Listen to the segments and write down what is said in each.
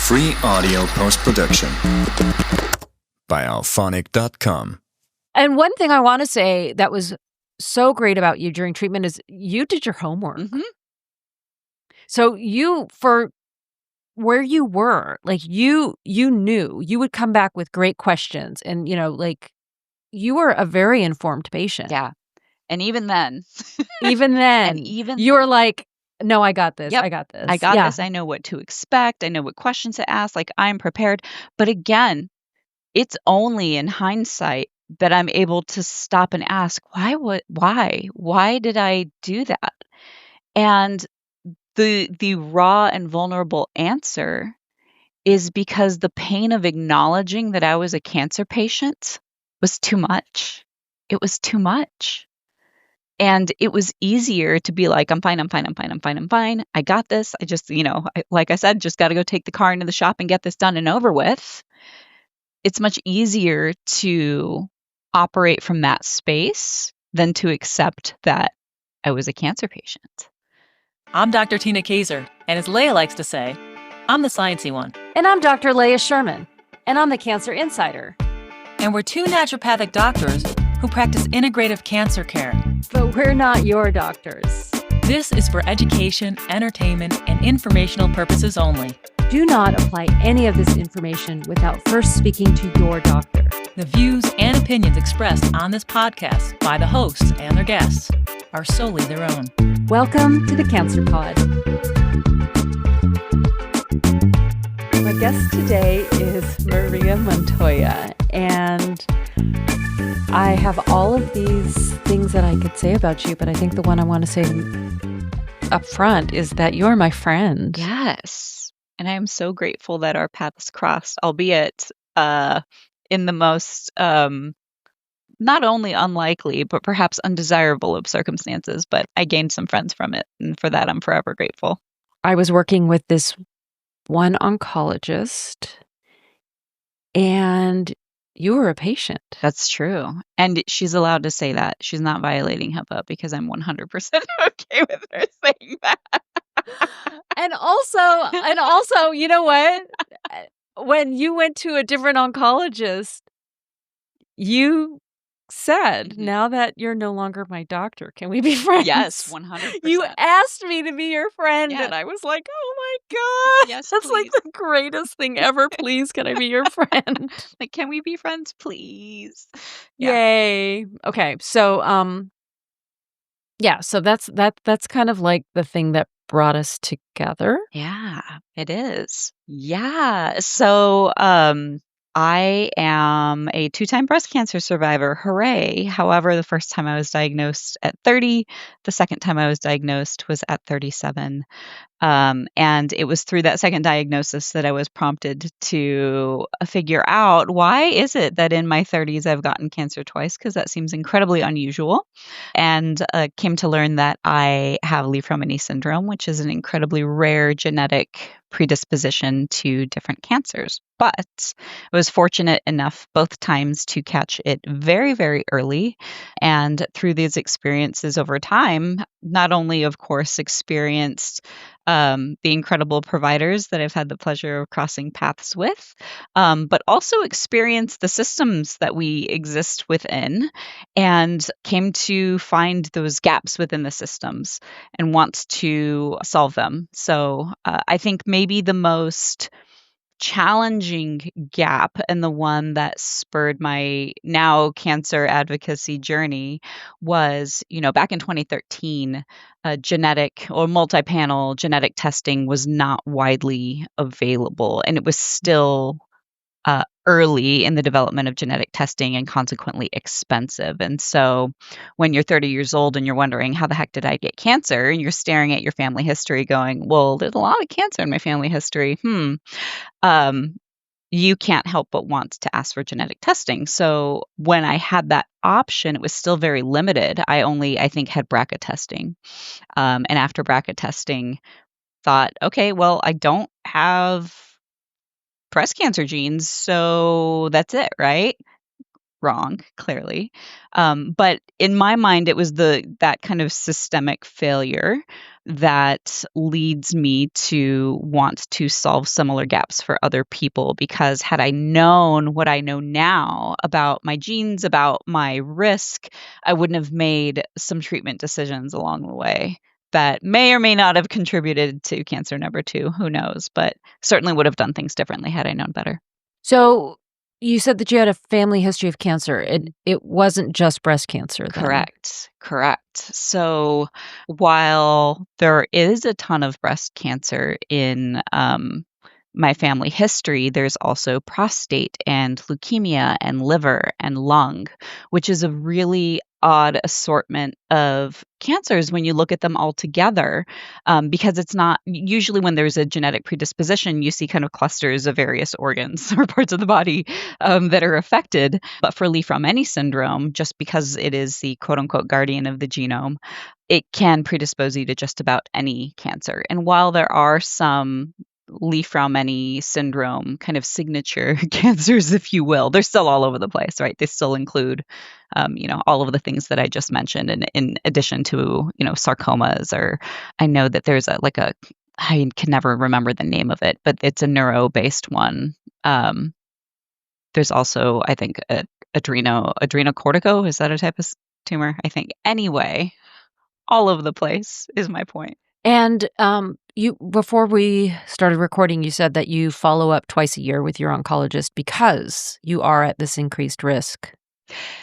Free audio post-production by alphonic.com. And one thing I want to say that was so great about you during treatment is you did your homework. Mm-hmm. So you, for where you were, like you knew you would come back with great questions, and like you were a very informed patient. Yeah. And even then, Even then, you were like, no, I got this. Yep. I got this. I got this. I know what to expect. I know what questions to ask. Like, I'm prepared. But again, it's only in hindsight that I'm able to stop and ask, why did I do that? And the raw and vulnerable answer is because the pain of acknowledging that I was a cancer patient was too much. It was too much. And it was easier to be like, I'm fine. I got this. I just, like I said, just got to go take the car into the shop and get this done and over with. It's much easier to operate from that space than to accept that I was a cancer patient. I'm Dr. Tina Kaiser, and as Leah likes to say, I'm the sciencey one. And I'm Dr. Leah Sherman, and I'm the Cancer Insider. And we're two naturopathic doctors who practice integrative cancer care. But we're not your doctors. This is for education, entertainment, and informational purposes only. Do not apply any of this information without first speaking to your doctor. The views and opinions expressed on this podcast by the hosts and their guests are solely their own. Welcome to the Cancer Pod. My guest today is Maria Montoya, and I have all of these things that I could say about you, but I think the one I want to say up front is that you're my friend. Yes. And I am so grateful that our paths crossed, albeit in the most not only unlikely, but perhaps undesirable of circumstances. But I gained some friends from it. And for that, I'm forever grateful. I was working with this one oncologist, and you were a patient. That's true. And she's allowed to say that. She's not violating HIPAA because I'm 100% okay with her saying that. And also, you know what? When you went to a different oncologist, you said, now that you're no longer my doctor, can we be friends? Yes, 100%. You asked me to be your friend, Yes. and I was like, oh my God. Yes, that's please. like the greatest thing ever. Please, can I be your friend? Like, can we be friends, please? Yay. Okay. So, so that's kind of like the thing that brought us together. Yeah, it is. Yeah. So, I am a 2-time breast cancer survivor. Hooray. However, the first time I was diagnosed at 30, the second time I was diagnosed was at 37. And it was through that second diagnosis that I was prompted to figure out, why is it that in my 30s I've gotten cancer twice? Because that seems incredibly unusual. And came to learn that I have Li Fraumeni Syndrome, which is an incredibly rare genetic predisposition to different cancers. But I was fortunate enough both times to catch it very, very early. And through these experiences over time, not only, of course, experienced the incredible providers that I've had the pleasure of crossing paths with, but also experienced the systems that we exist within, and came to find those gaps within the systems and wants to solve them. So I think maybe the most challenging gap, and the one that spurred my now cancer advocacy journey, was, back in 2013, genetic or multi-panel genetic testing was not widely available, and it was still early in the development of genetic testing and consequently expensive. And so when you're 30 years old and you're wondering, how the heck did I get cancer? And you're staring at your family history going, well, there's a lot of cancer in my family history. You can't help but want to ask for genetic testing. So when I had that option, it was still very limited. I think, had BRCA testing. And after BRCA testing, thought, okay, well, I don't have breast cancer genes, so that's it, right? wrong, clearly. But in my mind, it was that kind of systemic failure that leads me to want to solve similar gaps for other people. Because had I known what I know now about my genes, about my risk, I wouldn't have made some treatment decisions along the way that may or may not have contributed to cancer number 2. Who knows? But certainly would have done things differently had I known better. So you said that you had a family history of cancer. It wasn't just breast cancer then. Correct. So while there is a ton of breast cancer in my family history, there's also prostate and leukemia and liver and lung, which is a really odd assortment of cancers when you look at them all together, because it's not usually when there's a genetic predisposition, you see kind of clusters of various organs or parts of the body that are affected. But for Li Fraumeni syndrome, just because it is the quote unquote guardian of the genome, it can predispose you to just about any cancer. And while there are some Li Fraumeni syndrome kind of signature cancers, if you will, they're still all over the place, right? They still include, all of the things that I just mentioned, and in addition to, sarcomas, or I know that there's I can never remember the name of it, but it's a neuro-based one. There's also, I think, adrenocortico. Is that a type of tumor? I think. Anyway, all over the place is my point. And before we started recording, you said that you follow up twice a year with your oncologist because you are at this increased risk.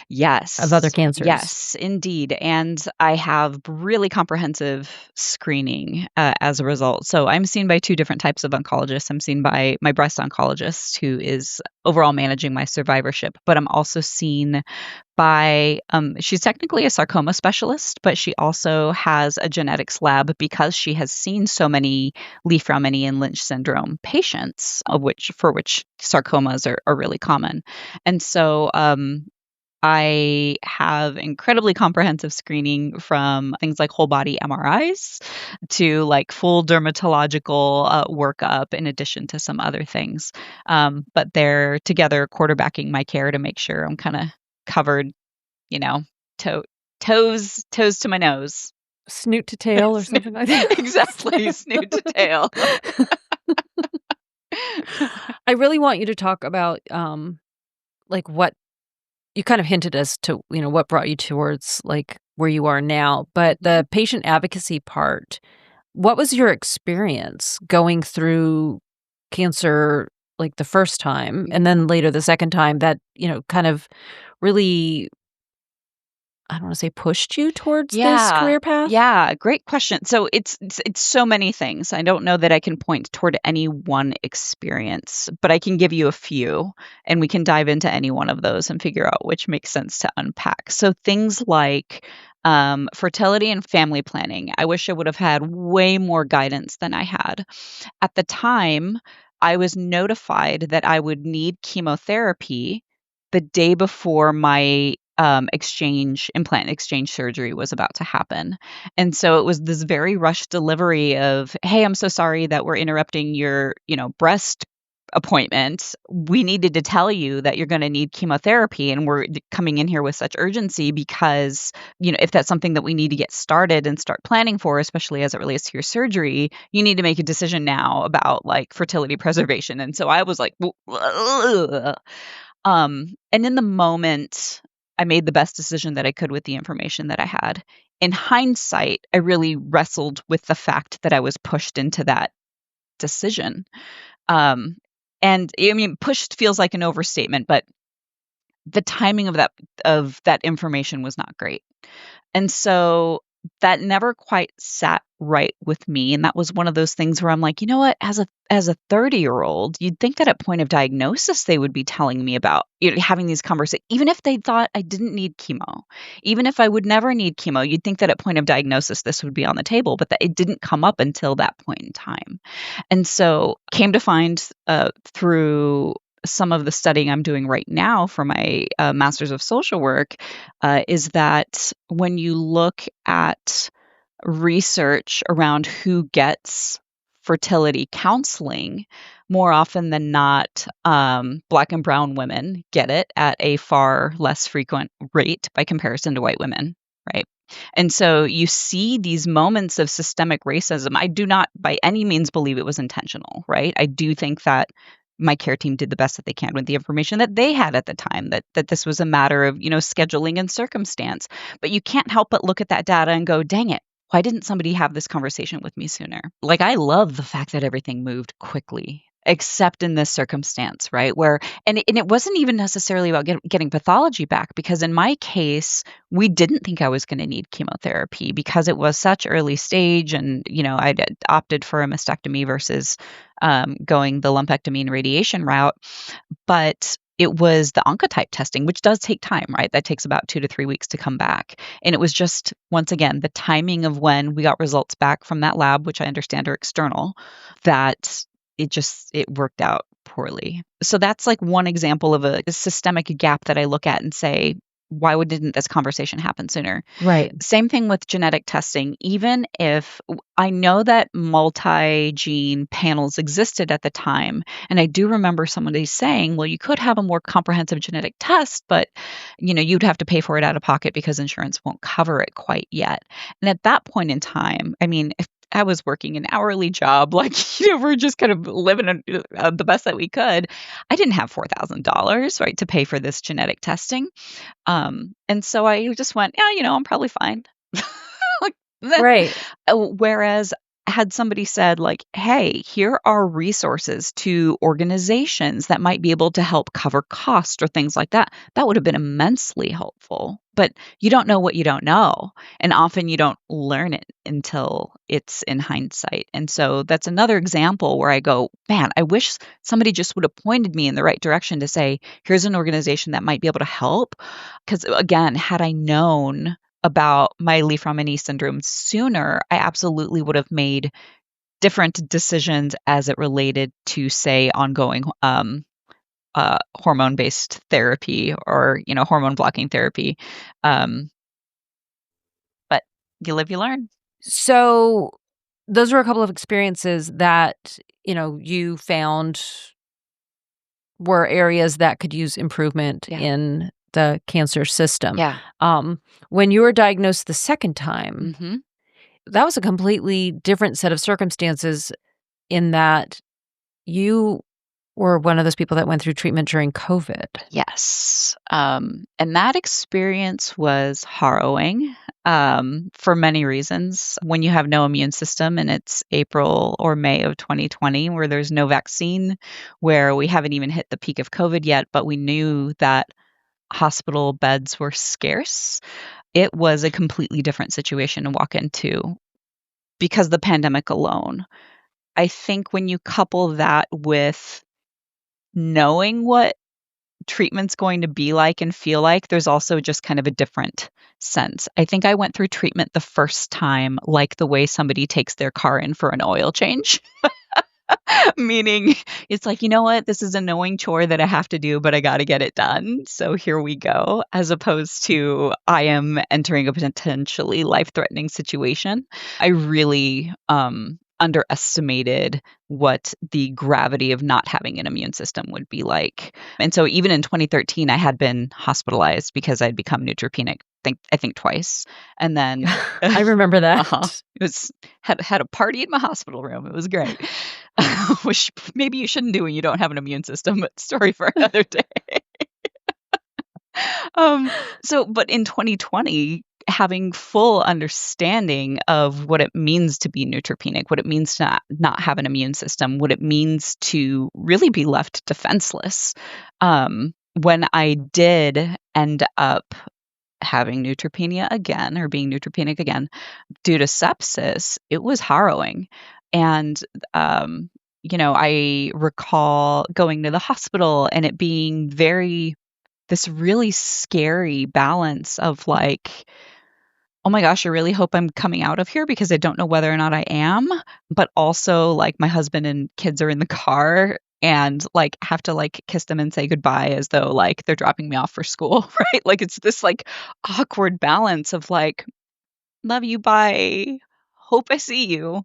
Yes. Of other cancers. Yes, indeed. And I have really comprehensive screening as a result. So I'm seen by 2 different types of oncologists. I'm seen by my breast oncologist, who is overall managing my survivorship, but I'm also seen by, she's technically a sarcoma specialist, but she also has a genetics lab because she has seen so many Li Fraumeni and Lynch syndrome patients, for which sarcomas are really common. And so, I have incredibly comprehensive screening, from things like whole body MRIs to like full dermatological workup, in addition to some other things. But they're together quarterbacking my care to make sure I'm kind of covered, toes to my nose. Snoot to tail or something like that. Exactly, snoot to tail. I really want you to talk about like what you kind of hinted as to, what brought you towards like where you are now, but the patient advocacy part, what was your experience going through cancer like the first time and then later the second time that, kind of really, I don't want to say pushed you towards this career path? Yeah, great question. So it's so many things. I don't know that I can point toward any one experience, but I can give you a few, and we can dive into any one of those and figure out which makes sense to unpack. So things like fertility and family planning. I wish I would have had way more guidance than I had. At the time, I was notified that I would need chemotherapy the day before my implant exchange surgery was about to happen. And so it was this very rushed delivery of, hey, I'm so sorry that we're interrupting your, breast appointment. We needed to tell you that you're going to need chemotherapy, and we're coming in here with such urgency because, if that's something that we need to get started and start planning for, especially as it relates to your surgery, you need to make a decision now about like fertility preservation. And so I was like, and in the moment, I made the best decision that I could with the information that I had. In hindsight, I really wrestled with the fact that I was pushed into that decision. And I mean, pushed feels like an overstatement, but the timing of that information was not great. And so that never quite sat right with me. And that was one of those things where I'm like, you know what, as a 30-year-old, you'd think that at point of diagnosis, they would be telling me about, having these conversations, even if they thought I didn't need chemo, even if I would never need chemo, you'd think that at point of diagnosis, this would be on the table, but that it didn't come up until that point in time. And so came to find through some of the studying I'm doing right now for my Master's of Social Work, is that when you look at research around who gets fertility counseling, more often than not, Black and brown women get it at a far less frequent rate by comparison to white women, right? And so you see these moments of systemic racism. I do not by any means believe it was intentional, right? I do think that my care team did the best that they can with the information that they had at the time, that this was a matter of, scheduling and circumstance. But you can't help but look at that data and go, dang it, why didn't somebody have this conversation with me sooner? Like, I love the fact that everything moved quickly, except in this circumstance, right? And it wasn't even necessarily about getting pathology back, because in my case, we didn't think I was going to need chemotherapy because it was such early stage, and I'd opted for a mastectomy versus going the lumpectomy and radiation route. But it was the oncotype testing, which does take time, right? That takes about 2 to 3 weeks to come back. And it was just, once again, the timing of when we got results back from that lab, which I understand are external, that it worked out poorly. So that's like one example of a systemic gap that I look at and say, why didn't this conversation happen sooner? Right. Same thing with genetic testing. Even if I know that multi-gene panels existed at the time, and I do remember somebody saying, well, you could have a more comprehensive genetic test, but you'd have to pay for it out of pocket because insurance won't cover it quite yet. And at that point in time, I mean, if I was working an hourly job, like, we're just kind of living the best that we could. I didn't have $4,000, right, to pay for this genetic testing. And so I just went, yeah, I'm probably fine. Like that. Right. Whereas had somebody said, like, hey, here are resources to organizations that might be able to help cover cost or things like that, that would have been immensely helpful. But you don't know what you don't know. And often you don't learn it until it's in hindsight. And so that's another example where I go, man, I wish somebody just would have pointed me in the right direction to say, here's an organization that might be able to help. Because again, had I known about my Li Fraumeni syndrome sooner, I absolutely would have made different decisions as it related to, say, ongoing hormone-based therapy or, hormone blocking therapy. But you live, you learn. So those were a couple of experiences that, you found were areas that could use improvement in the cancer system. Yeah. When you were diagnosed the second time, Mm-hmm. that was a completely different set of circumstances in that you were one of those people that went through treatment during COVID. Yes. And that experience was harrowing for many reasons. When you have no immune system and it's April or May of 2020, where there's no vaccine, where we haven't even hit the peak of COVID yet, but we knew that hospital beds were scarce, it was a completely different situation to walk into because the pandemic alone. I think when you couple that with knowing what treatment's going to be like and feel like, there's also just kind of a different sense. I think I went through treatment the first time like the way somebody takes their car in for an oil change. Meaning it's like, you know what, this is an annoying chore that I have to do, but I got to get it done. So here we go, as opposed to I am entering a potentially life-threatening situation. I really underestimated what the gravity of not having an immune system would be like. And so even in 2013, I had been hospitalized because I'd become neutropenic. I think twice. And then I remember that. it was had a party in my hospital room. It was great. Which maybe you shouldn't do when you don't have an immune system, but story for another day. But in 2020, having full understanding of what it means to be neutropenic, what it means to not have an immune system, what it means to really be left defenseless. When I did end up having neutropenia again, or being neutropenic again due to sepsis, it was harrowing. And, I recall going to the hospital and it being this really scary balance of like, oh my gosh, I really hope I'm coming out of here because I don't know whether or not I am. But also, like, my husband and kids are in the car and like have to like kiss them and say goodbye as though like they're dropping me off for school, right? Like it's this like awkward balance of like, love you, bye, hope I see you.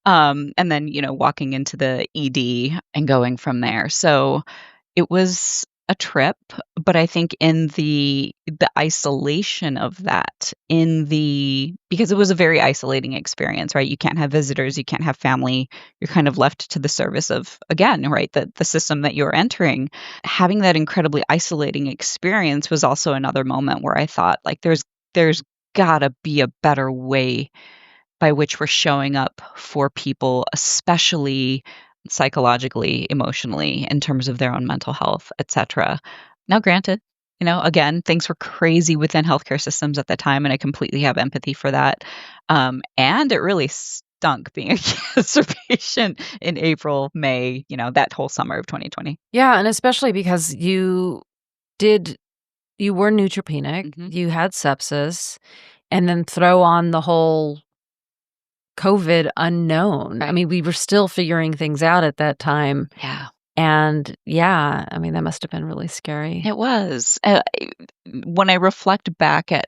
And then, walking into the ED and going from there. So it was a trip, but I think in the isolation of that, because it was a very isolating experience, right? You can't have visitors, you can't have family. You're kind of left to the service of, again, right, the system that you're entering. Having that incredibly isolating experience was also another moment where I thought, like, there's gotta be a better way by which we're showing up for people, especially psychologically, emotionally, in terms of their own mental health, etc. Now, granted, again, things were crazy within healthcare systems at the time, and I completely have empathy for that. And it really stunk being a cancer patient in April, May, that whole summer of 2020. Yeah, and especially because you were neutropenic, you had sepsis, and then throw on the whole COVID unknown. I mean, we were still figuring things out at that time. Yeah. And yeah, I mean, that must have been really scary. It was. When I reflect back at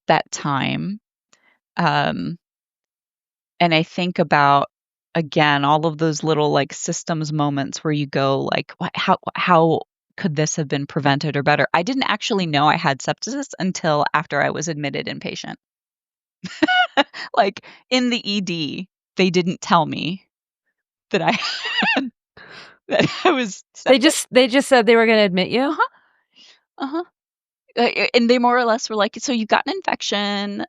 that time, and I think about, again, all of those little like systems moments where you go like, how could this have been prevented or better? I didn't actually know I had sepsis until after I was admitted inpatient. Like in the ED, they didn't tell me that I had, that I was septic. They just said they were going to admit you? Uh-huh. And they more or less were like, so you've got an infection,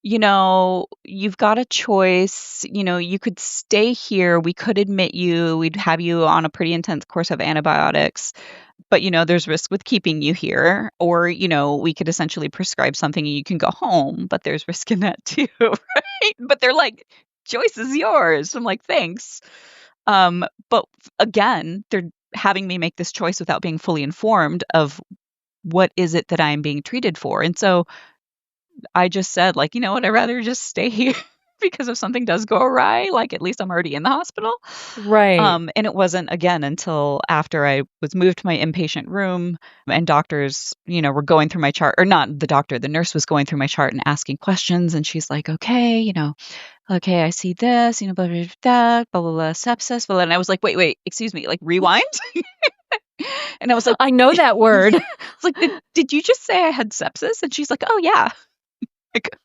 you've got a choice, you could stay here, we could admit you, we'd have you on a pretty intense course of antibiotics, but there's risk with keeping you here, or we could essentially prescribe something and you can go home, but there's risk in that too, right? But they're like, choice is yours. I'm like, thanks. But again, they're having me make this choice without being fully informed of what is it that I'm being treated for. And so I just said, like, you know what, I'd rather just stay here because if something does go awry, like, at least I'm already in the hospital. Right. And it wasn't, again, until after I was moved to my inpatient room and doctors, were going through my chart, or not the doctor, the nurse was going through my chart and asking questions. And she's like, okay, okay, I see this, blah, blah, blah, blah, blah, blah, sepsis, blah, blah. And I was like, wait, excuse me, like, rewind? And I was like, I know that word. It's like, did you just say I had sepsis? And she's like, oh, yeah. Like,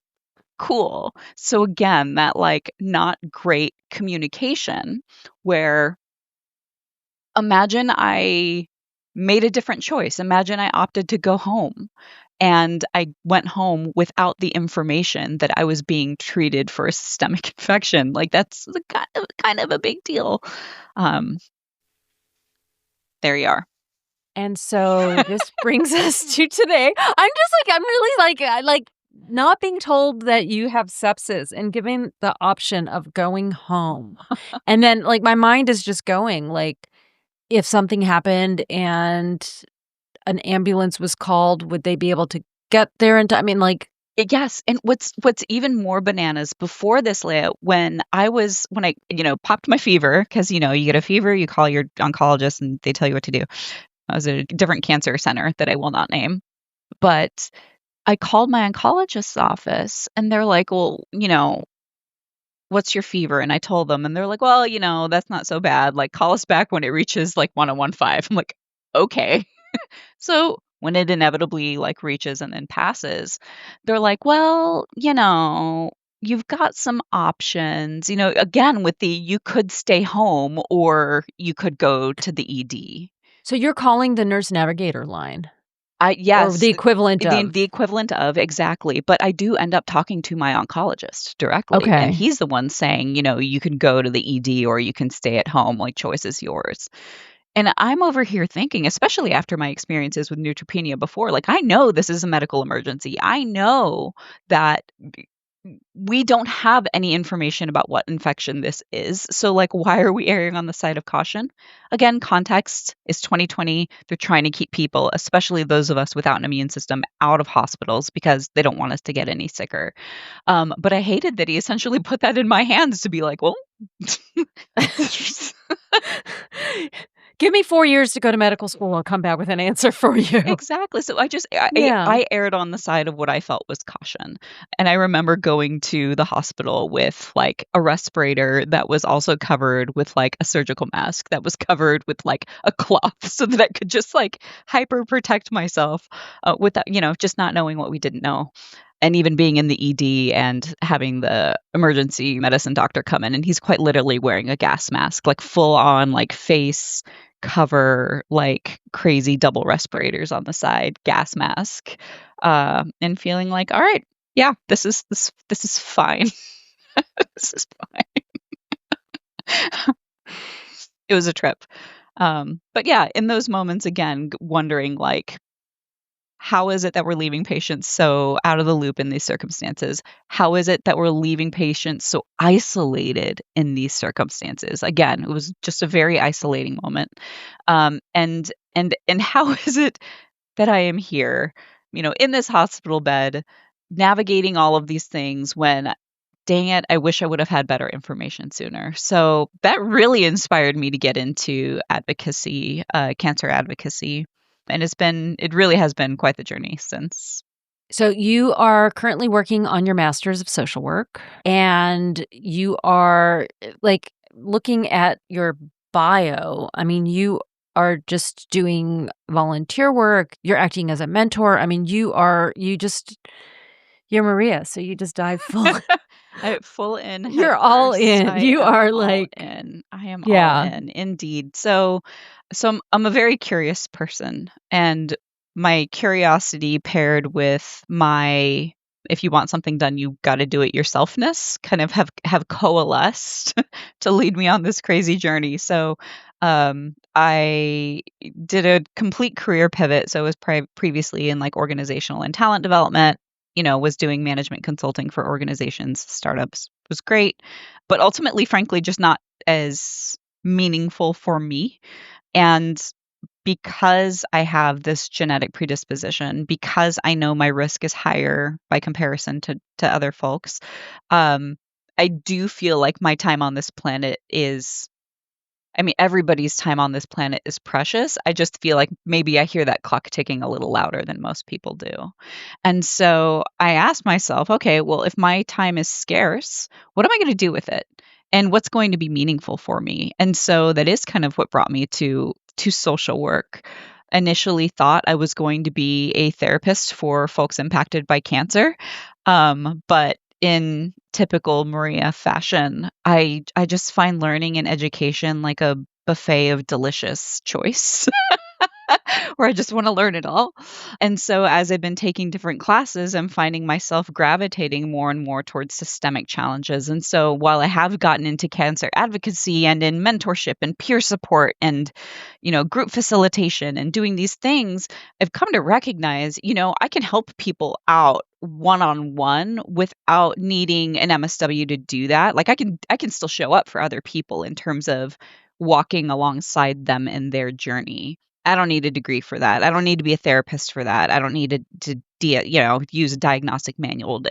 cool. So again, that like not great communication where imagine I made a different choice. Imagine I opted to go home and I went home without the information that I was being treated for a systemic infection. Like that's kind of a big deal. There you are. And so this brings us to today. I'm really like not being told that you have sepsis and giving the option of going home. And then like my mind is just going like, if something happened and an ambulance was called, would they be able to get there in time? I mean, like, yes. And what's even more bananas before this, Leah, when I popped my fever, because, you get a fever, you call your oncologist and they tell you what to do. I was at a different cancer center that I will not name. But I called my oncologist's office and they're like, well, what's your fever? And I told them and they're like, well, that's not so bad. Like, call us back when it reaches like 1015. I'm like, okay. So when it inevitably like reaches and then passes, they're like, well, you've got some options, again, with you could stay home or you could go to the ED. So you're calling the nurse navigator line? Yes. Or the equivalent of. The equivalent of, exactly. But I do end up talking to my oncologist directly. Okay. And he's the one saying, you can go to the ED or you can stay at home, like choice is yours. And I'm over here thinking, especially after my experiences with neutropenia before, like I know this is a medical emergency. I know that we don't have any information about what infection this is. So like, why are we erring on the side of caution? Again, context is 2020. They're trying to keep people, especially those of us without an immune system, out of hospitals because they don't want us to get any sicker. But I hated that he essentially put that in my hands to be like, well. Give me 4 years to go to medical school. I'll come back with an answer for you. Exactly. So Yeah. I erred on the side of what I felt was caution. And I remember going to the hospital with like a respirator that was also covered with like a surgical mask that was covered with like a cloth so that I could just like hyper protect myself without, just not knowing what we didn't know. And even being in the ED and having the emergency medicine doctor come in, and he's quite literally wearing a gas mask, like full on like face cover, like crazy double respirators on the side, gas mask, and feeling like, all right, yeah, this is fine. This is fine. It was a trip. But yeah, in those moments, again, wondering like, how is it that we're leaving patients so out of the loop in these circumstances? How is it that we're leaving patients so isolated in these circumstances? Again, it was just a very isolating moment. And how is it that I am here, in this hospital bed, navigating all of these things when, dang it, I wish I would have had better information sooner. So that really inspired me to get into advocacy, cancer advocacy. And it really has been quite the journey since. So you are currently working on your master's of social work, and you are like looking at your bio. I mean, you are just doing volunteer work. You're acting as a mentor. I mean, you're Maria. So you just dive full. Full in. You're all first. in. You are like, in. I am yeah. all in, indeed. So I'm a very curious person, and my curiosity paired with my, if you want something done, you got to do it yourselfness, kind of have coalesced to lead me on this crazy journey. So I did a complete career pivot. So I was previously in like organizational and talent development, was doing management consulting for organizations, startups. It was great, but ultimately, frankly, just not as meaningful for me. And because I have this genetic predisposition, because I know my risk is higher by comparison to other folks, I do feel like my time on this planet is, everybody's time on this planet is precious. I just feel like maybe I hear that clock ticking a little louder than most people do. And so I asked myself, okay, well, if my time is scarce, what am I going to do with it? And what's going to be meaningful for me? And so that is kind of what brought me to social work. Initially thought I was going to be a therapist for folks impacted by cancer. But in typical Maria fashion, I just find learning and education like a buffet of delicious choice. Where I just want to learn it all. And so as I've been taking different classes, I'm finding myself gravitating more and more towards systemic challenges. And so while I have gotten into cancer advocacy and in mentorship and peer support and, group facilitation and doing these things, I've come to recognize, I can help people out one-on-one without needing an MSW to do that. Like I can still show up for other people in terms of walking alongside them in their journey. I don't need a degree for that. I don't need to be a therapist for that. I don't need to use a diagnostic manual.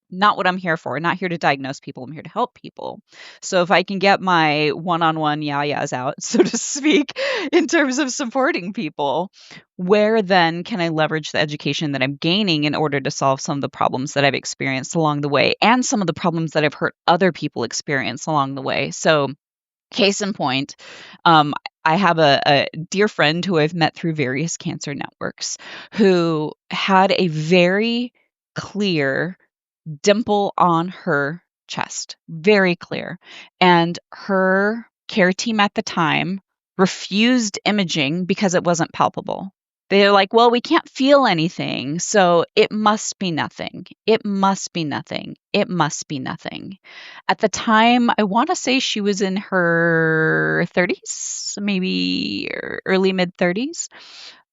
Not what I'm here for. I'm not here to diagnose people. I'm here to help people. So if I can get my one-on-one yayas out, so to speak, in terms of supporting people, where then can I leverage the education that I'm gaining in order to solve some of the problems that I've experienced along the way and some of the problems that I've heard other people experience along the way? So case in point, I have a dear friend who I've met through various cancer networks who had a very clear dimple on her chest, very clear. And her care team at the time refused imaging because it wasn't palpable. They're like, well, we can't feel anything, so it must be nothing. It must be nothing. It must be nothing. At the time, I want to say she was in her 30s, maybe early mid 30s.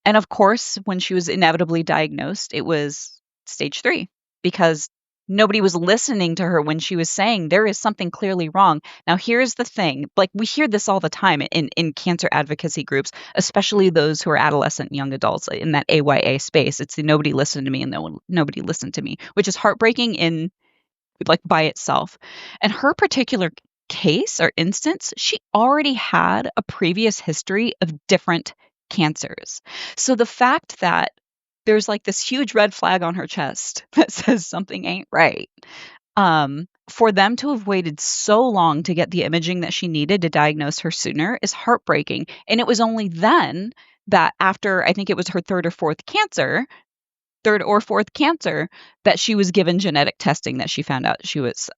And of course, when she was inevitably diagnosed, it was stage 3 because nobody was listening to her when she was saying there is something clearly wrong. Now, here's the thing. Like we hear this all the time in cancer advocacy groups, especially those who are adolescent young adults in that AYA space. It's the nobody listened to me and nobody listened to me, which is heartbreaking in like by itself. And her particular case or instance, she already had a previous history of different cancers. So the fact that there's like this huge red flag on her chest that says something ain't right, for them to have waited so long to get the imaging that she needed to diagnose her sooner is heartbreaking. And it was only then that after, I think it was her third or fourth cancer, that she was given genetic testing that she found out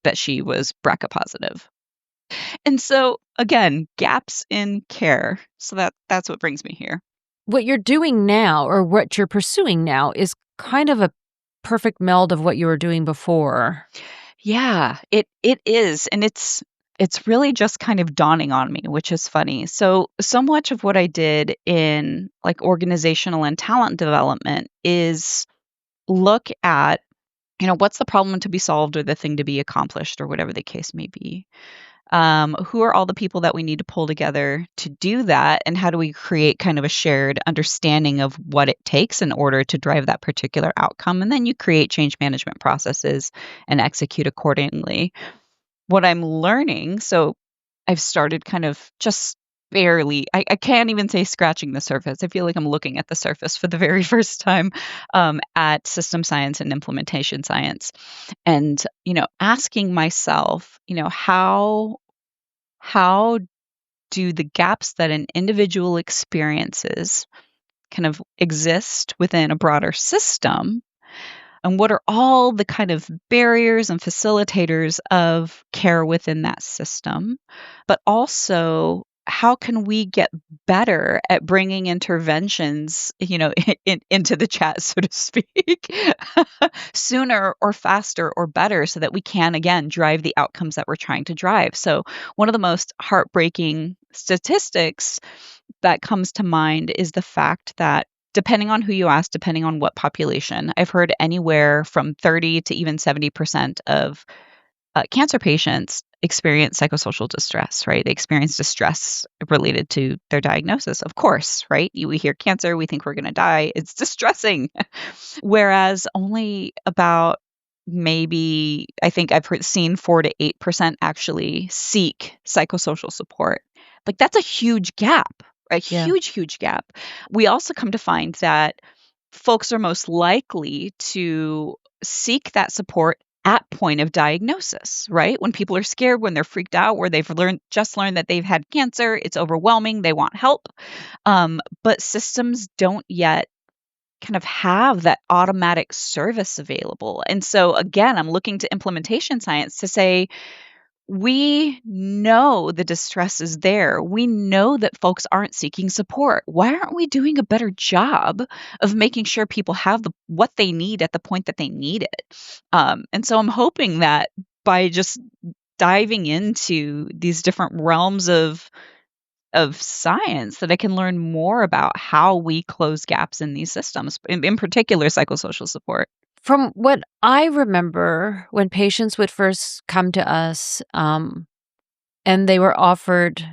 that she was BRCA positive. And so again, gaps in care. So that's what brings me here. What you're doing now, or what you're pursuing now, is kind of a perfect meld of what you were doing before. Yeah, it is. And it's really just kind of dawning on me, which is funny. So much of what I did in like organizational and talent development is look at, what's the problem to be solved or the thing to be accomplished or whatever the case may be. Who are all the people that we need to pull together to do that? And how do we create kind of a shared understanding of what it takes in order to drive that particular outcome? And then you create change management processes and execute accordingly. What I'm learning, so I've started kind of just barely, I can't even say scratching the surface. I feel like I'm looking at the surface for the very first time at system science and implementation science. And, asking myself, how do the gaps that an individual experiences kind of exist within a broader system? And what are all the kind of barriers and facilitators of care within that system? But also, how can we get better at bringing interventions, into the chat, so to speak, sooner or faster or better so that we can, again, drive the outcomes that we're trying to drive? So one of the most heartbreaking statistics that comes to mind is the fact that depending on who you ask, depending on what population, I've heard anywhere from 30 to even 70% of cancer patients experience psychosocial distress, right? They experience distress related to their diagnosis, of course, right? We hear cancer, we think we're going to die. It's distressing. Whereas only about maybe, I think I've seen 4 to 8% actually seek psychosocial support. Like that's a huge gap, a huge gap. We also come to find that folks are most likely to seek that support at point of diagnosis, right? When people are scared, when they're freaked out, where they've just learned that they've had cancer, it's overwhelming, they want help. But systems don't yet kind of have that automatic service available. And so again, I'm looking to implementation science to say, we know the distress is there. We know that folks aren't seeking support. Why aren't we doing a better job of making sure people have what they need at the point that they need it? And so I'm hoping that by just diving into these different realms of science, that I can learn more about how we close gaps in these systems, in particular psychosocial support. From what I remember, when patients would first come to us, and they were offered,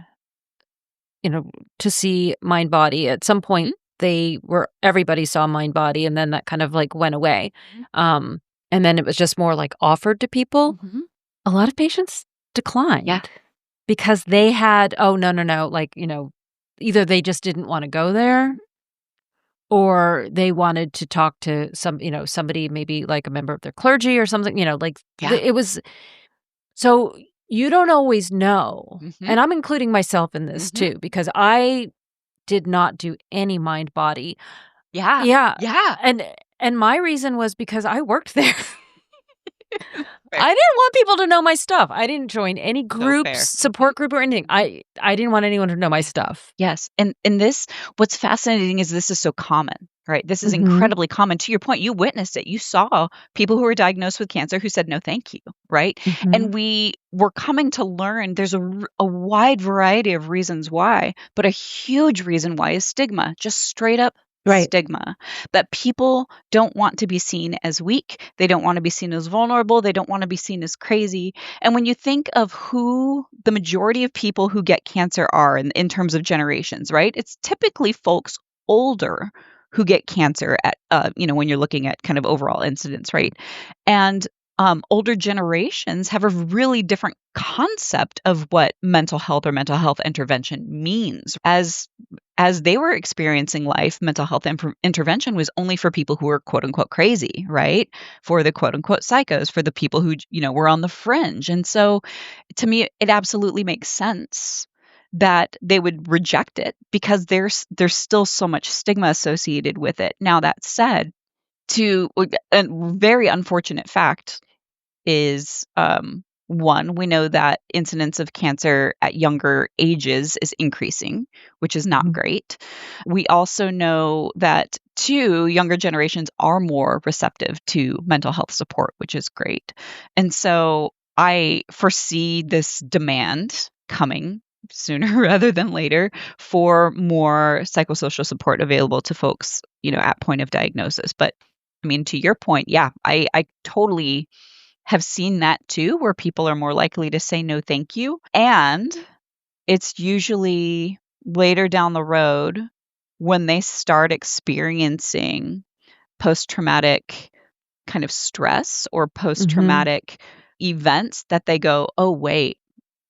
to see mind body, at some point everybody saw mind body, and then that kind of like went away. And then it was just more like offered to people. Mm-hmm. A lot of patients declined. Yeah. Because they had, oh, no, like, either they just didn't want to go there, or they wanted to talk to somebody, maybe like a member of their clergy or something, it was, so you don't always know. Mm-hmm. And I'm including myself in this too, because I did not do any mind body. Yeah. Yeah. Yeah. And my reason was because I worked there. Right. I didn't want people to know my stuff. I didn't join any groups, support group or anything. I didn't want anyone to know my stuff. Yes. And this, what's fascinating is this is so common, right? This is incredibly common. To your point, you witnessed it. You saw people who were diagnosed with cancer who said, no, thank you, right? Mm-hmm. And we were coming to learn there's a wide variety of reasons why, but a huge reason why is stigma, just straight up stigma, that people don't want to be seen as weak. They don't want to be seen as vulnerable. They don't want to be seen as crazy. And when you think of who the majority of people who get cancer are in terms of generations, right? It's typically folks older who get cancer at, when you're looking at kind of overall incidence rate. And older generations have a really different concept of what mental health or mental health intervention means. As they were experiencing life, mental health intervention was only for people who were quote unquote crazy, right? For the quote unquote psychos, for the people who, were on the fringe. And so to me, it absolutely makes sense that they would reject it because there's still so much stigma associated with it. Now, that said, a very unfortunate fact is, one, we know that incidence of cancer at younger ages is increasing, which is not great. We also know that, two, younger generations are more receptive to mental health support, which is great. And so I foresee this demand coming sooner rather than later for more psychosocial support available to folks, at point of diagnosis. But I mean, to your point, yeah, I totally have seen that too, where people are more likely to say no, thank you. And it's usually later down the road when they start experiencing post-traumatic kind of stress or post-traumatic events that they go, oh, wait,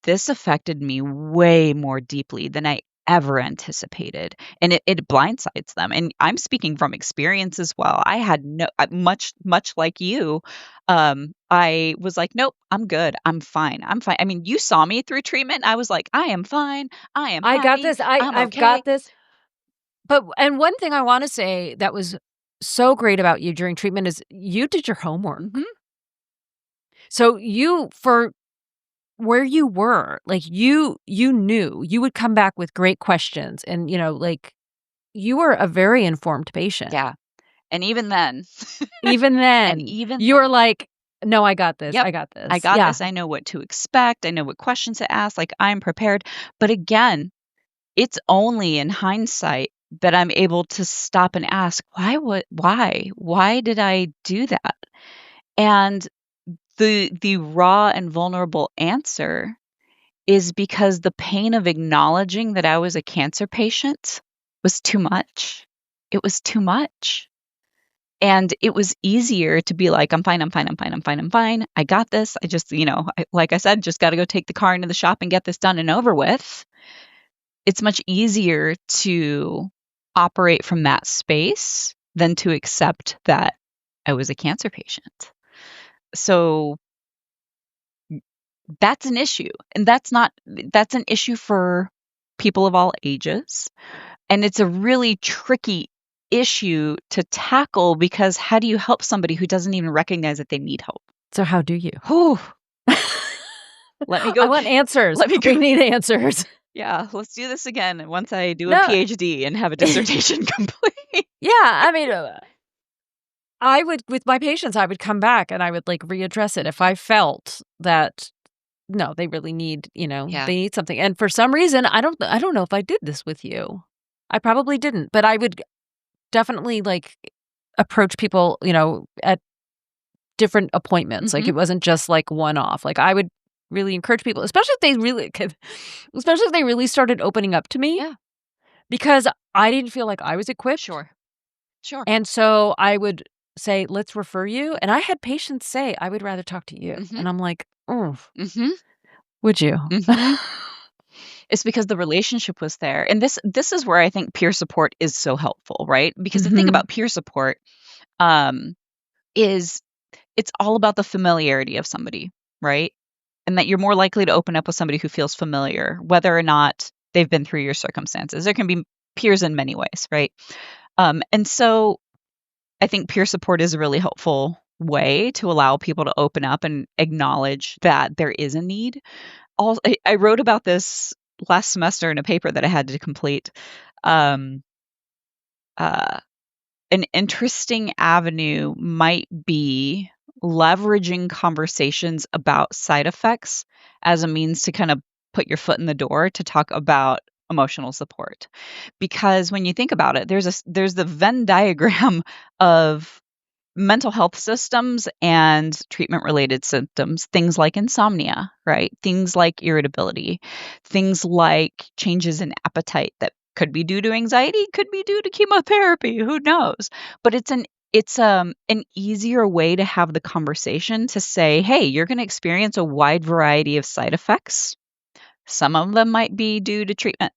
this affected me way more deeply than I ever anticipated. And it blindsides them. And I'm speaking from experience as well. I had much like you. I was like, nope, I'm good. I'm fine. I mean, you saw me through treatment. I was like, I am fine. I am happy. got this. I'm I've okay. got this. And one thing I want to say that was so great about you during treatment is you did your homework. So you, for where you were, like you knew you would come back with great questions, and like you were a very informed patient. Yeah. And even then, you were like, no, I got this. Yep, I got this. I got this. I know what to expect. I know what questions to ask. Like, I'm prepared. But again, it's only in hindsight that I'm able to stop and ask, why did I do that? And the raw and vulnerable answer is because the pain of acknowledging that I was a cancer patient was too much. It was too much. And it was easier to be like, I'm fine. I got this. I just, like I said, just got to go take the car into the shop and get this done and over with. It's much easier to operate from that space than to accept that I was a cancer patient. So that's an issue. And that's an issue for people of all ages. And it's a really tricky issue to tackle because how do you help somebody who doesn't even recognize that they need help? So how do you? Let me go. I want answers. We need answers. Yeah, let's do this again once I do a PhD and have a dissertation complete. Yeah, I mean, I would, with my patients, I would come back and I would like readdress it if I felt that no, they really need, they need something. And for some reason, I don't know if I did this with you. I probably didn't, but I would definitely like approach people, at different appointments. Like it wasn't just like one off. Like I would really encourage people, especially if they really started opening up to me. Yeah. Because I didn't feel like I was equipped. Sure. And so I would say, let's refer you. And I had patients say, I would rather talk to you. And I'm like, oh, would you? It's because the relationship was there. And this is where I think peer support is so helpful, right? Because the thing about peer support is it's all about the familiarity of somebody, right? And that you're more likely to open up with somebody who feels familiar, whether or not they've been through your circumstances. There can be peers in many ways, right? And so I think peer support is a really helpful way to allow people to open up and acknowledge that there is a need. I wrote about this last semester in a paper that I had to complete. An interesting avenue might be leveraging conversations about side effects as a means to kind of put your foot in the door to talk about emotional support. Because when you think about it, there's the Venn diagram of mental health systems and treatment-related symptoms, things like insomnia, right? Things like irritability, things like changes in appetite that could be due to anxiety, could be due to chemotherapy, who knows? But it's an it's an easier way to have the conversation to say, hey, you're going to experience a wide variety of side effects. Some of them might be due to treatment.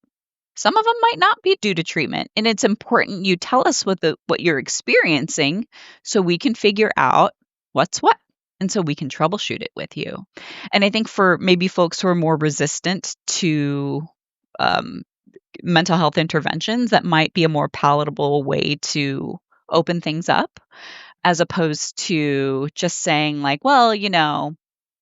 Some of them might not be due to treatment. And it's important you tell us what you're experiencing so we can figure out what's what. And so we can troubleshoot it with you. And I think for maybe folks who are more resistant to mental health interventions, that might be a more palatable way to open things up, as opposed to just saying like, well,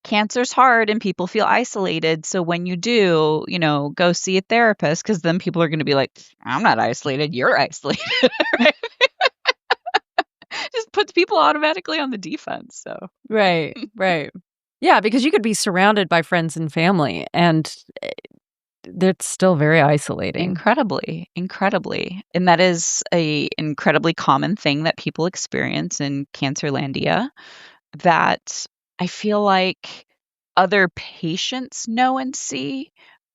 cancer's hard and people feel isolated. So when you do, go see a therapist, because then people are going to be like, I'm not isolated, you're isolated. Right? Just puts people automatically on the defense. So Right. Yeah, because you could be surrounded by friends and family, and it's still very isolating. Incredibly. And that is a incredibly common thing that people experience in Cancerlandia, that I feel like other patients know and see,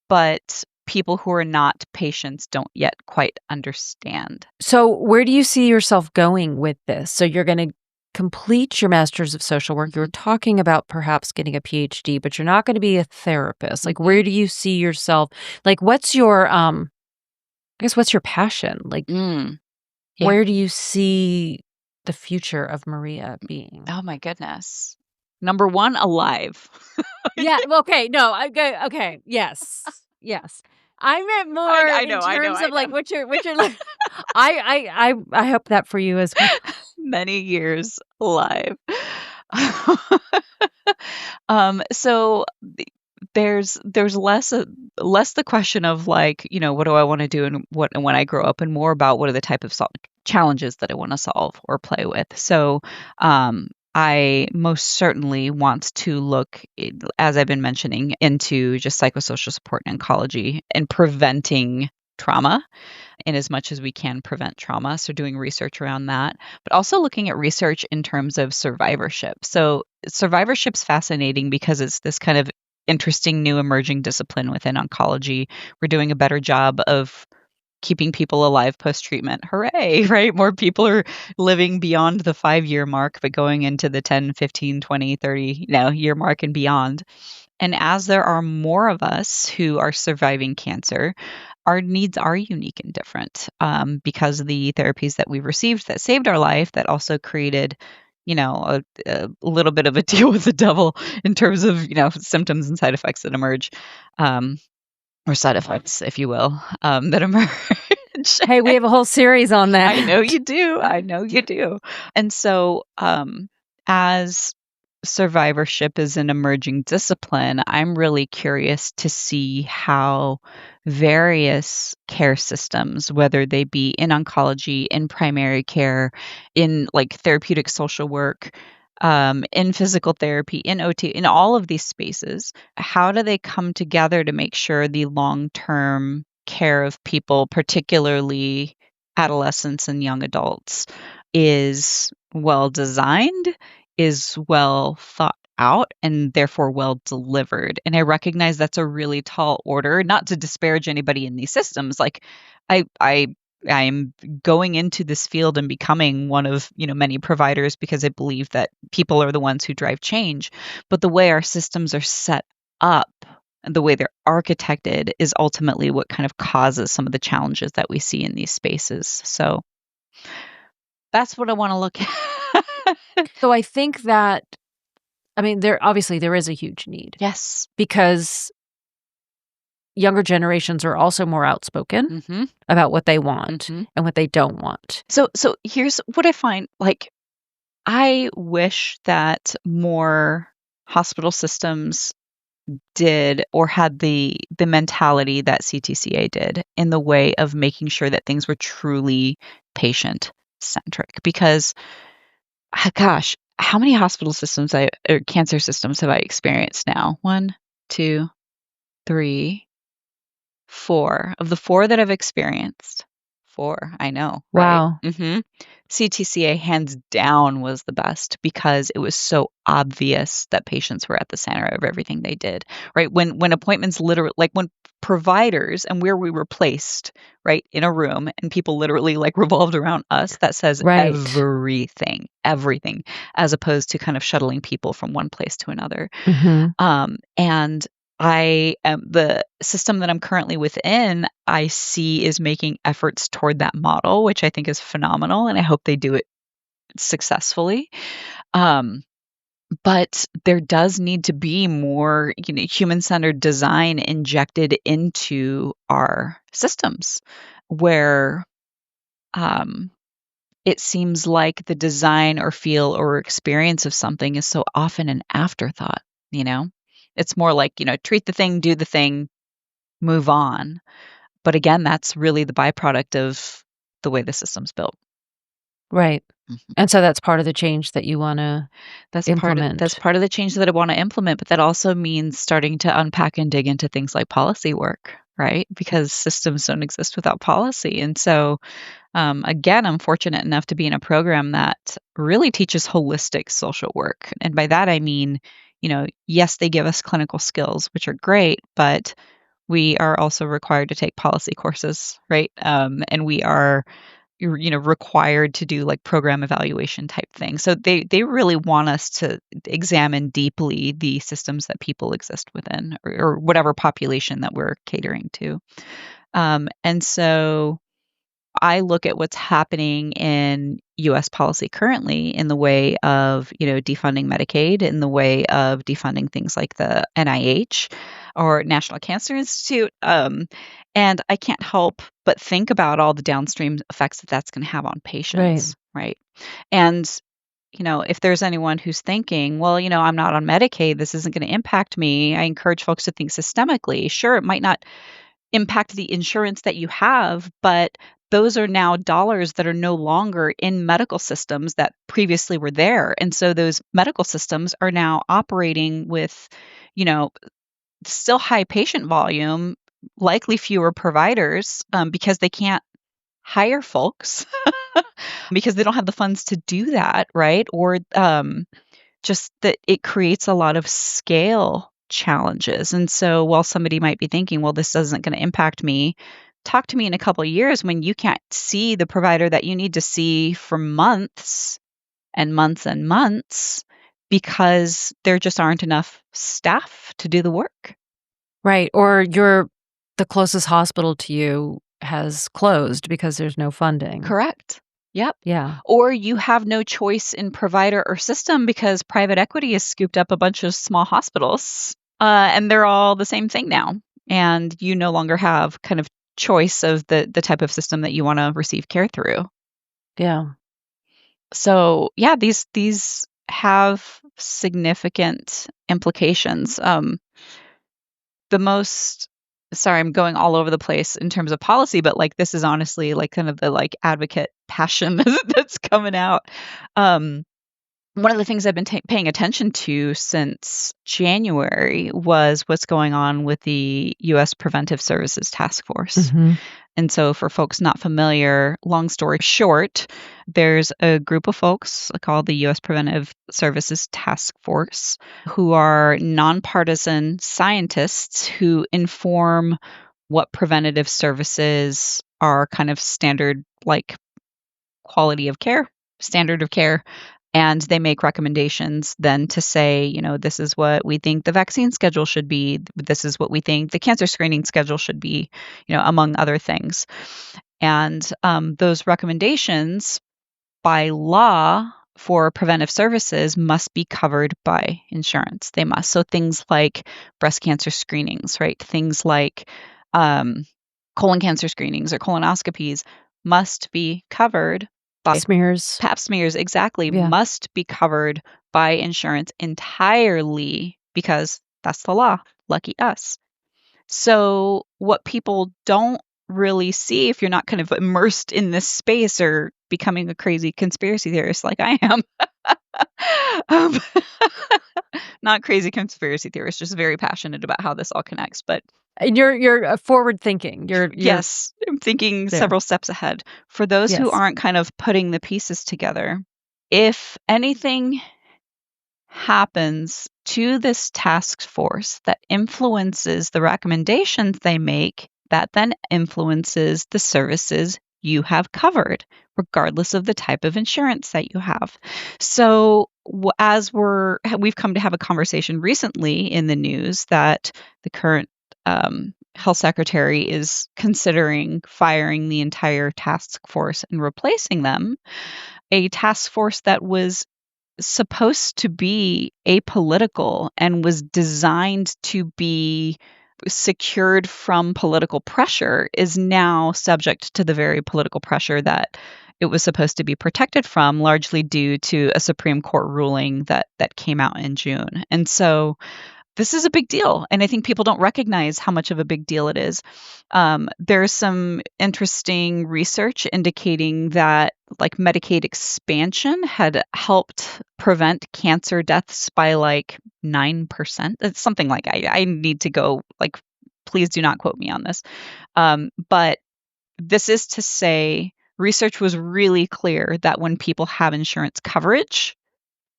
but people who are not patients don't yet quite understand. So where do you see yourself going with this? So you're going to complete your master's of social work. You were talking about perhaps getting a PhD, but you're not going to be a therapist. Like, where do you see yourself? Like, what's your, what's your passion? Like, Yeah. Where do you see the future of Maria being? Oh my goodness. Number one, alive. Yeah. Okay. No. Okay. Yes. I meant more in terms of like what you're like. I hope that for you as well. Many years alive. So there's less the question of like, what do I want to do and when I grow up, and more about what are the type of challenges that I want to solve or play with. So I most certainly want to look, as I've been mentioning, into just psychosocial support in oncology and preventing trauma in as much as we can prevent trauma. So doing research around that, but also looking at research in terms of survivorship. So survivorship's fascinating because it's this kind of interesting new emerging discipline within oncology. We're doing a better job of keeping people alive post-treatment. Hooray, right? More people are living beyond the 5-year mark, but going into the 10, 15, 20, 30, year mark and beyond. And as there are more of us who are surviving cancer, our needs are unique and different, because of the therapies that we've received that saved our life, that also created, a little bit of a deal with the devil in terms of, symptoms and side effects that emerge, or side effects, if you will, that emerge. Hey, we have a whole series on that. I know you do. And so, as survivorship is an emerging discipline, I'm really curious to see how various care systems, whether they be in oncology, in primary care, in like therapeutic social work, in physical therapy, in OT, in all of these spaces, how do they come together to make sure the long-term care of people, particularly adolescents and young adults, is well designed, is well thought out, and therefore well delivered. And I recognize that's a really tall order, not to disparage anybody in these systems. Like I'm going into this field and becoming one of, many providers, because I believe that people are the ones who drive change. But the way our systems are set up and the way they're architected is ultimately what kind of causes some of the challenges that we see in these spaces. So that's what I want to look at. So I think that, there is a huge need. Yes. Because younger generations are also more outspoken about what they want and what they don't want. So here's what I find. Like, I wish that more hospital systems did or had the mentality that CTCA did, in the way of making sure that things were truly patient centric. Because, gosh, how many hospital systems or cancer systems have I experienced now? 1, 2, 3, 4. Of the 4 that I've experienced, before. I know, right? Wow. CTCA hands down was the best because it was so obvious that patients were at the center of everything they did, right? When appointments literally, like when providers and where we were placed, right, in a room and people literally like revolved around us, that says Right. everything, as opposed to kind of shuttling people from one place to another. Mm-hmm. And I am the system that I'm currently within, I see is making efforts toward that model, which I think is phenomenal, and I hope they do it successfully. But there does need to be more, human-centered design injected into our systems, where it seems like the design or feel or experience of something is so often an afterthought, you know? It's more like, treat the thing, do the thing, move on. But again, that's really the byproduct of the way the system's built. Right. Mhm. And so that's part of the change that you want to That's implement. part of the change that I want to implement, but that also means starting to unpack and dig into things like policy work, right? Because systems don't exist without policy. And so again, I'm fortunate enough to be in a program that really teaches holistic social work. And by that, I mean, yes, they give us clinical skills, which are great, but we are also required to take policy courses, right? And we are, required to do like program evaluation type things. So they really want us to examine deeply the systems that people exist within, or whatever population that we're catering to. And so I look at what's happening in US policy currently in the way of, defunding Medicaid, in the way of defunding things like the NIH or National Cancer Institute. And I can't help but think about all the downstream effects that that's going to have on patients, right? And if there's anyone who's thinking, well, I'm not on Medicaid, this isn't going to impact me, I encourage folks to think systemically. Sure, it might not impact the insurance that you have, but those are now dollars that are no longer in medical systems that previously were there. And so those medical systems are now operating with, still high patient volume, likely fewer providers, because they can't hire folks because they don't have the funds to do that, right? Or just that it creates a lot of scale challenges. And so while somebody might be thinking, well, this isn't going to impact me, talk to me in a couple of years when you can't see the provider that you need to see for months and months and months because there just aren't enough staff to do the work. Right. Or the closest hospital to you has closed because there's no funding. Correct. Yep. Yeah. Or you have no choice in provider or system because private equity has scooped up a bunch of small hospitals, and they're all the same thing now. And you no longer have kind of choice of the type of system that you want to receive care through. Yeah. So yeah, these have significant implications. Sorry, I'm going all over the place in terms of policy, but like this is honestly like kind of the like advocate passion that's coming out. One of the things I've been paying attention to since January was what's going on with the U.S. Preventive Services Task Force. Mm-hmm. And so for folks not familiar, long story short, there's a group of folks called the U.S. Preventive Services Task Force who are nonpartisan scientists who inform what preventative services are kind of standard, like quality of care, standard of care. And they make recommendations then to say, this is what we think the vaccine schedule should be. This is what we think the cancer screening schedule should be, among other things. And those recommendations by law for preventive services must be covered by insurance. They must. So things like breast cancer screenings, right? Things like colon cancer screenings or colonoscopies must be covered by smears. Pap smears, exactly, Yeah. must be covered by insurance entirely because that's the law. Lucky us. So what people don't really see, if you're not kind of immersed in this space or becoming a crazy conspiracy theorist like I am, not crazy conspiracy theorist, just very passionate about how this all connects. But And you're forward thinking. You're yes, thinking There. several steps ahead. For those who Yes. aren't kind of putting the pieces together, if anything happens to this task force that influences the recommendations they make, that then influences the services you have covered, regardless of the type of insurance that you have. So, as we've come to have a conversation recently in the news that the current health secretary is considering firing the entire task force and replacing them, a task force that was supposed to be apolitical and was designed to be secured from political pressure is now subject to the very political pressure that it was supposed to be protected from, largely due to a Supreme Court ruling that came out in June. And so this is a big deal, and I think people don't recognize how much of a big deal it is. There's some interesting research indicating that like Medicaid expansion had helped prevent cancer deaths by like 9%. It's something like I need to go like, please do not quote me on this. But this is to say research was really clear that when people have insurance coverage,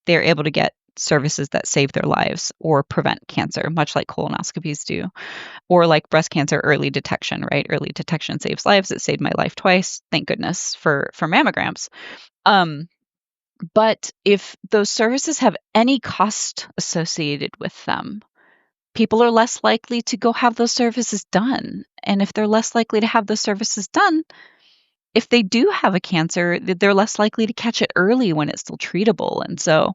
they're able to get services that save their lives or prevent cancer, much like colonoscopies do, or like breast cancer early detection, right? Early detection saves lives. It saved my life twice. Thank goodness for mammograms. But if those services have any cost associated with them, people are less likely to go have those services done. And if they're less likely to have those services done, if they do have a cancer, they're less likely to catch it early when it's still treatable. And so,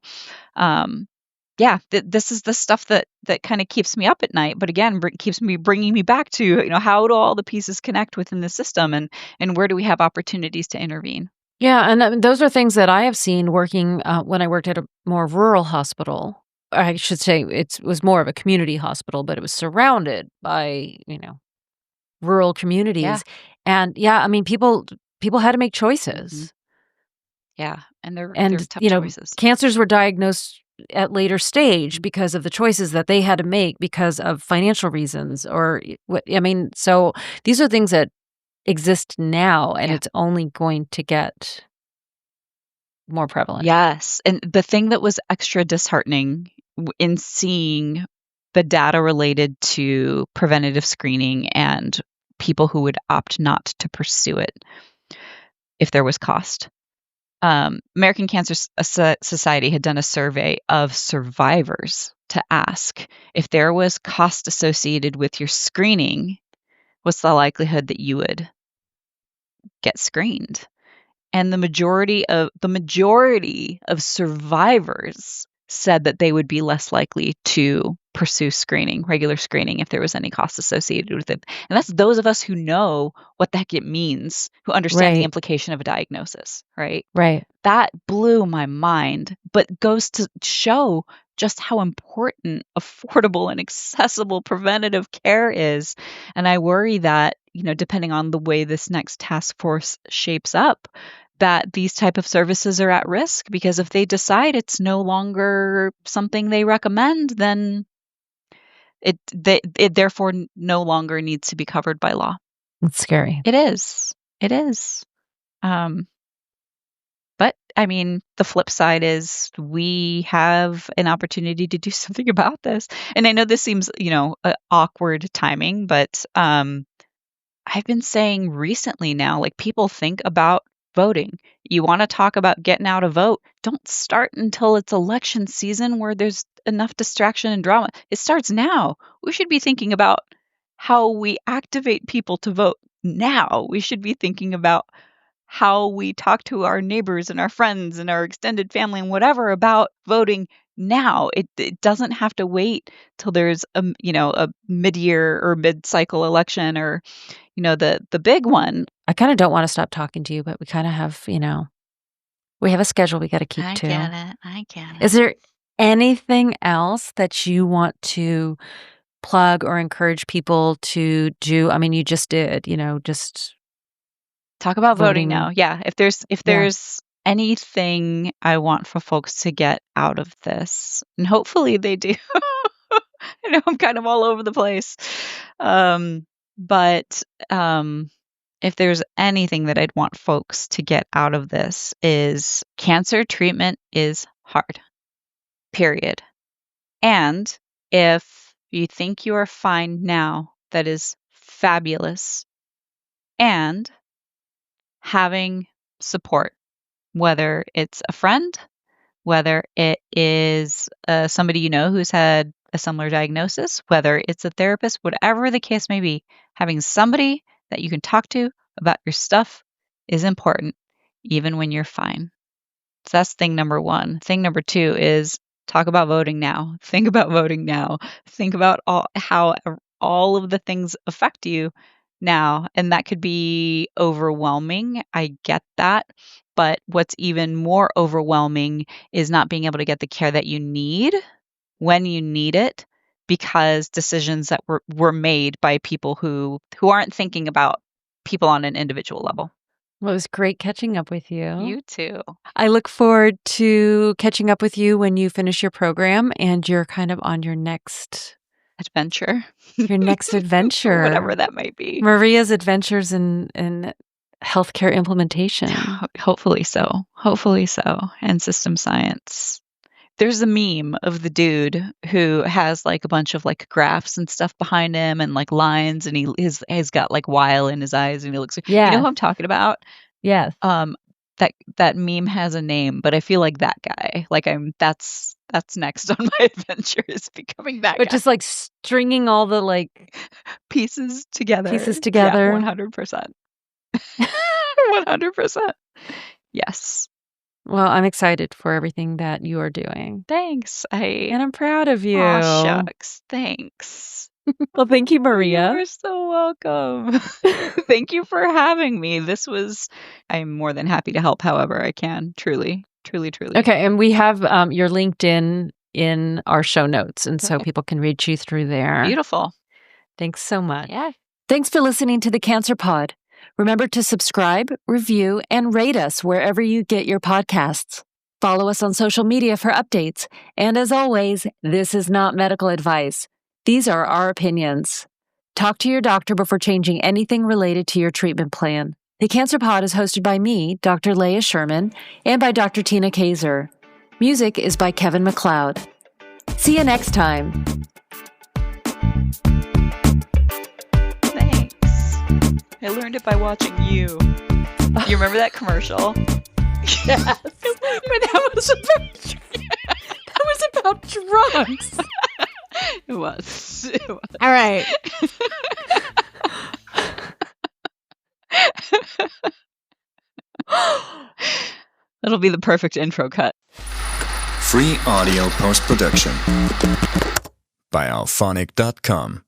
yeah, this is the stuff that kind of keeps me up at night. But again, keeps me bringing me back to, how do all the pieces connect within the system, and where do we have opportunities to intervene? Yeah, and those are things that I have seen working when I worked at a more rural hospital. I should say it was more of a community hospital, but it was surrounded by, rural Yeah. communities. And yeah, I mean, people had to make Mhm. choices. Yeah, and they're And, tough choices. cancers were diagnosed at later stage because of the choices that they had to make because of financial reasons or what I mean, so these are things that exist now, and Yeah. it's only going to get more prevalent. Yes, and the thing that was extra disheartening in seeing the data related to preventative screening and people who would opt not to pursue it if there was cost. American Cancer Society had done a survey of survivors to ask if there was cost associated with your screening, what's the likelihood that you would get screened? And the majority of survivors said that they would be less likely to pursue regular screening, if there was any cost associated with it. And that's those of us who know what the heck it means, who understand the Right. implication of a diagnosis, right? Right. That blew my mind, but goes to show just how important affordable and accessible preventative care is. And I worry that, depending on the way this next task force shapes up, that these type of services are at risk, because if they decide it's no longer something they recommend, then it therefore no longer needs to be covered by law. It's scary. It is. It is. But I mean, the flip side is we have an opportunity to do something about this. And I know this seems, awkward timing, but I've been saying recently now, like, people think about voting. You want to talk about getting out a vote, don't start until it's election season where there's enough distraction and drama. It starts now. We should be thinking about how we activate people to vote now. We should be thinking about how we talk to our neighbors and our friends and our extended family and whatever about voting now. It doesn't have to wait till there's a mid-year or mid-cycle election, or the big one. I kind of don't want to stop talking to you, but we kind of have, we have a schedule we got to keep to. I get it. Is there anything else that you want to plug or encourage people to do? I mean, you just did, just Talk about voting voting. now. Yeah, if there's anything I want for folks to get out of this, and hopefully they do. I know I'm kind of all over the place. But if there's anything that I'd want folks to get out of this is cancer treatment is hard, period. And if you think you are fine now, that is fabulous. And having support, whether it's a friend, whether it is somebody you know who's had a similar diagnosis, whether it's a therapist, whatever the case may be, having somebody that you can talk to about your stuff is important, even when you're fine. So that's thing number one. Thing number two is talk about voting now. Think about voting now. Think about how all of the things affect you now. And that could be overwhelming. I get that. But what's even more overwhelming is not being able to get the care that you need when you need it, because decisions that were made by people who aren't thinking about people on an individual level. Well, it was great catching up with you. You too. I look forward to catching up with you when you finish your program and you're kind of on your next adventure. Your next adventure. Whatever that might be. Maria's adventures in healthcare implementation. Hopefully so. Hopefully so. And system science. There's a meme of the dude who has like a bunch of like graphs and stuff behind him and like lines, and he's got like wile in his eyes, and he looks. Yeah. You know who I'm talking about? Yes. That meme has a name, but I feel like that guy. Like that's next on my adventure, is becoming that guy. But just like stringing all the like pieces together. Yeah, 100%. 100%. Yes. Well, I'm excited for everything that you are doing. Thanks. And I'm proud of you. Aw, shucks. Thanks. Well, thank you, Maria. You're so welcome. Thank you for having me. I'm more than happy to help however I can. Truly. Okay. And we have your LinkedIn in our show notes. And so people can reach you through there. Beautiful. Thanks so much. Yeah. Thanks for listening to the Cancer Pod. Remember to subscribe, review, and rate us wherever you get your podcasts. Follow us on social media for updates. And as always, this is not medical advice. These are our opinions. Talk to your doctor before changing anything related to your treatment plan. The Cancer Pod is hosted by me, Dr. Leah Sherman, and by Dr. Tina Kaiser. Music is by Kevin MacLeod. See you next time. Thanks. I learned it by watching you. You remember that commercial? Yes. But that was about drugs. It was. All right. That'll be the perfect intro cut. Free audio post-production by alphonic.com.